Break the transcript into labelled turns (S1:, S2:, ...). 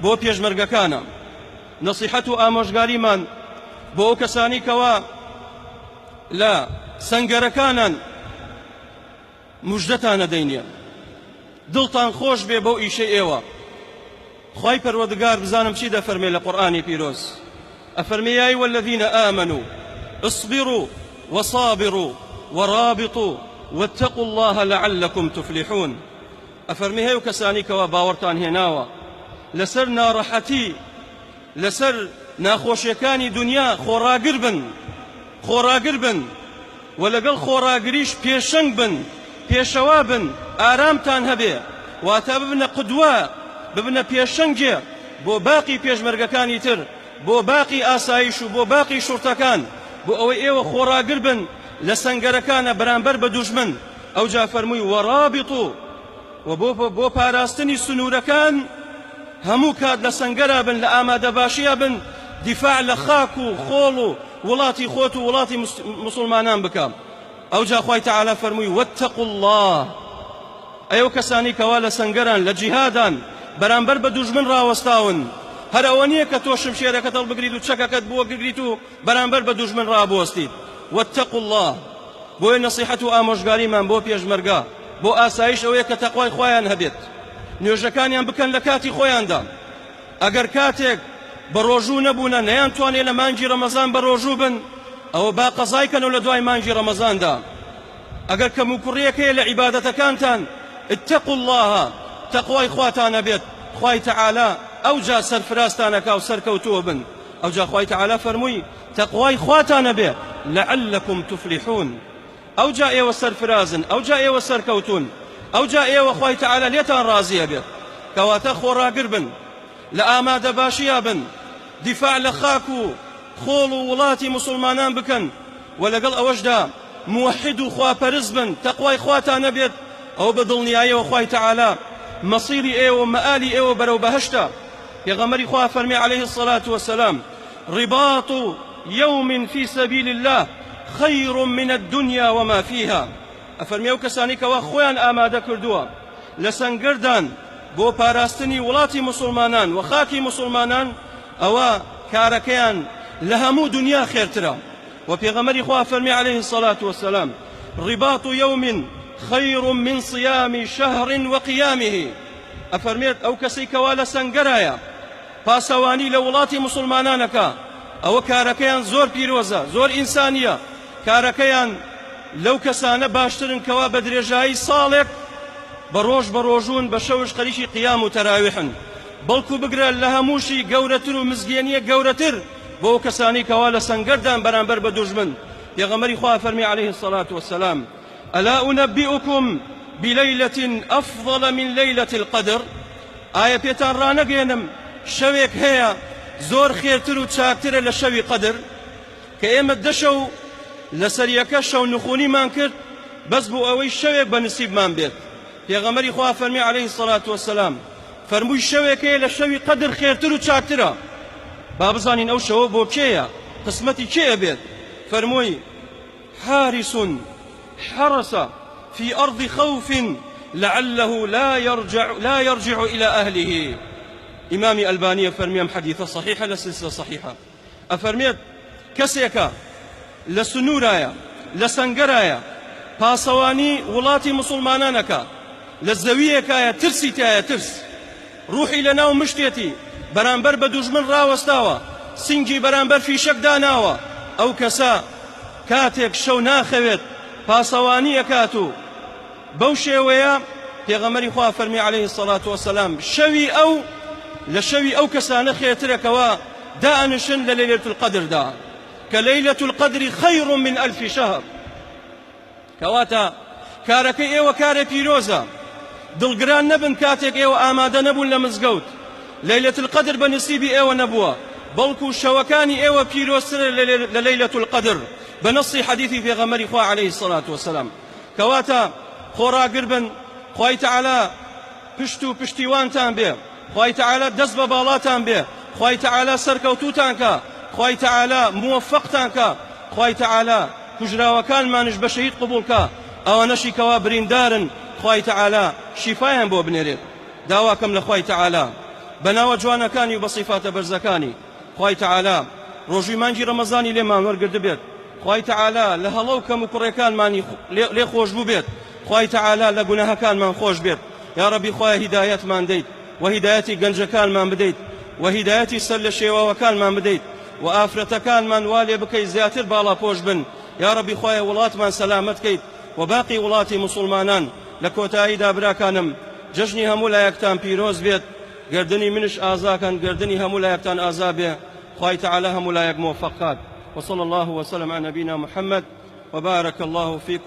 S1: بۆ پێشمەرگەکانە. نەسیحەت و ئامۆژگاریمان بۆ ئەو کەسانی کەوا لە سەنگەرەکانان موژدەتان نەدەینێ، دڵتان خۆش بێ بەو ئیشەی ئێوە. خوای پەروەردگار بزانم چی دەفەرمێ لە قورئانی پیرۆز، ئەفەرمێ یا ئەیها الذین آمنوا اصبروا وصابروا ورابطوا واتقوا الله لعلكم تفلحون. ئەفەرمێ هەیە کەسانی کەوا باوەڕتان هێناوە لەسەر ناڕەحەتی لەسەر ناخۆشیەکانی دنیا خۆڕاگر بن و لەگەڵ خۆڕاگریش پێشەنگ بن، پێشەوا بن، ئارامتان هەبێ، واتە ببنە قودوە، ببنە پێشەنگێ بۆ باقی پێشمەرگەکانی تر، بۆ باقی ئاسایش و بۆ باقی شوڕتەکان، بۆ ئەوەی ئێوە خۆڕاگر بن لە سەنگەرەکانە بەرامبەر بە دوژمن. ئەوجا فەرمووی وەڕابیطو، و بۆ پاراستنی سنوورەکان هەموو کات لە سەنگەرا بن، لە ئامادەباشیە بن، دیفاع لە خاک و خۆڵ و وڵاتی خۆت و وڵاتی مسلمانان بکەم. ئەوجا خوای تەعالی فەرمووی واتقوا الله، ئەو کەسانی کەوا لە سەنگەران لە جیهادان بەرامبەر بە دوژمن ڕاوەستاون، هەر ئەوە نییە کە تۆ شمشێرەکەت هەڵبگریت و چەکەکەت بۆ گرگریت و بەرامبەر بە دوژمن ڕابوەستیت. واتقوا الله، بۆیە نەسیحەت و ئامۆژگاریمان بۆ پێشمەرگە بۆ ئاسایش ئەوەیە کە تەقوای خۆیان هەبێت، نوێژەکانیان بکەن لە کاتی خۆیاندا. ئەگەر کاتێک بە ڕۆژوو نەبوونە نەیانتوانێت لە مانگی ڕەمەزان بە ڕۆژوو بن، ئەوە با قەزایکەنەوە لە دوای مانگی ڕەمەزاندا. ئەگەر کەم و کوڕیەک هەیە لە عیبادەتەکانتان، اتقوا الله، تەقوای خواتان هەبێت، خوای تەعالی ئەوجا سەرفراستانەکا و سەرکەوتووە بن. ئەوجا خوای تەعالی فەرمووی تەقوای خواتان هەبێ لعلكم تفلحون، ئەوجا ئێوە سەرفرازن، ئەوجا ئێوە سەرکەوتون، ئەوجا ئێوە خوای تەعالی لێتان ڕازیە بێت. کەواتە خۆڕاگر بن، لە ئامادەباشیە بن، دیفاع لە خاک و خۆڵ و وڵاتی مسلمانان بکەن، و لەگەڵ ئەوەشدا موحد و خواپەرست بن، تەقوای خواتان هەبێت. ئەو بە دڵنیاییەوە خوای تەعالی مەصیری ئێوە و مەئالی ئێوە بەرەو بەهەشتە. پێغەمبەری خوا فەرمی عليه الصلاة والسلام رباط يوم في سبيل الله خير من الدنيا وما فيها. ئەفەرمی ئەو کەسانی کەوا خۆیان ئامادە کردووە لە سەنگەردان بۆ پاراستنی وڵاتی مسلمانان و خاکی مسلمانان، ئەوە کارەکەیان لە هەموو دنیا خێرترە. و پێغەمبەری خوا فەرمی عليه الصلاة والسلام رباط يوم خير من صيام شهر وقيامه. ئەفەرمێت ئەو کەسەی کەوا لە سەنگەرایە پاسەوانی لە وڵاتی مسلمانانەکە، ئەوە کارەکەیان زۆر پیرۆزە، زۆر ئینسانیە، کارەکەیان لەو کەسانە باشترن کەوا بە درێژایی ساڵێک بە ڕۆژ بە ڕۆژوون بە شەوش خەریکی قیام و تەراویحن، بەڵکو بگرە لە هەمووشی گەورەتر و مزگێنیە گەورەتر بۆ ئەو کەسانی کەوا لە سەنگەردان بەرامبەر بە دوژمن. پێغەمبەری خوا فەرمی عليه الصلاة والسلام ألا أنبئكم بليلة أفضل من ليلة القدر. ئایا پێتان ڕانەگەێنم شەوێک هەیە زۆر خێرتر و چاکترە لە شەوی قەدر، کە ئێمە دەشەو لەسەر یەکە شەو نخونیمان کرد بەس بۆ ئەوەی شەوێک بە نسیبمان بێت. پێغەمبەری خوا فەرمی عليه الصلاة والسلام فەرمووی شەوێک هەیە لە شەوی قەدر خێرتر و چاکترە. با بزانین ئەو شەوە بۆ کێیە، قسمەتی کێیە بێت. فەرمووی حارس حرس في أرض خوف لعله لا يرجع إلى أهله. إمامي ألباني فرميم حديثة صحيحة لسلسلة صحيحة. أفرميت كسيكا لسنورايا لسنگرايا پاسواني ولاتي مسلمانانكا لزويكا ترسي تايا ترس روحي لنا ومشتيتي برانبر بدوجمن راوستاوا سنجي برانبر في شك داناوا أو كسا كاتك شو ناخوت پاسواني كاتو بوشي ويا پێغەمبەری خوا فەرمی عليه الصلاة والسلام شوي أو لشوي أو كسانە خێرترەکەوە دائنشن لليلة القدر دا كليلة القدر خير من 1000 شهر. كواتا كارەکەی ئێوە کارە پیرۆزە، دڵگران نەبن کاتێک ئێوە ئامادە نەبوون لە مزگەوت، ليلة القدر بە نسیبی ئێوە نەبووە، بەڵکو شەوەکانی ئێوە پیرۆزترە لە ليلة القدر بنص حديث پێغەمبەری خوا عليه الصلاة والسلام. كواتا خۆڕاگر بن، خوای تەعالی پشت و پشتیوانتان بێ، خوای تەعالی دەست بە باڵاتان بێ، خوای تەعالی سەرکەوتوتان کە، خوای تەعالی موفقتان کە، خوای تەعالی کوژراوەکانمانش بە شەهید قبوڵ کە، ئەوانەشی کەوا بریندارن خوای تەعالی شیفایان بۆ بنێرێت. داواکەم لە خوای تەعالی بەناوە جوانەکانی و بە صیفاتە بەرزەکانی. خوای تەعالا ڕۆژوی مانگی ڕەمەزانی لێمان وەرگرد بێت. خوای تەعالا لە هەڵە و کەم و کوڕێکانمانی لێ خۆش بوو بێت. خوای تەعالا لە گوناهەکانمان خۆش بێت. یا رەبی خوای هیدایەتمان دەیت و هیدایەتی گەنجەکانمان بدەیت و هیدایەتی سەر لە شێواوەکانمان بدەیت و ئافرەتەکانمان وا لێ بکەیت زیاتر باڵا پۆش بن. یا رەبی خوای وڵاتمان سەلامەت کەیت و باقی وڵاتی مسلمانان لە کۆتاییدا براکانم جژنی هەموو لایەکتان پیرۆز بێت. گردنی منش ئازاکەن، گردنی هەموو لایەکتان ئازا بێ. خوای تەعالا هەموو لایەک موفق کات. وصلى الله وسلم على نبينا محمد وبارك الله فيكم.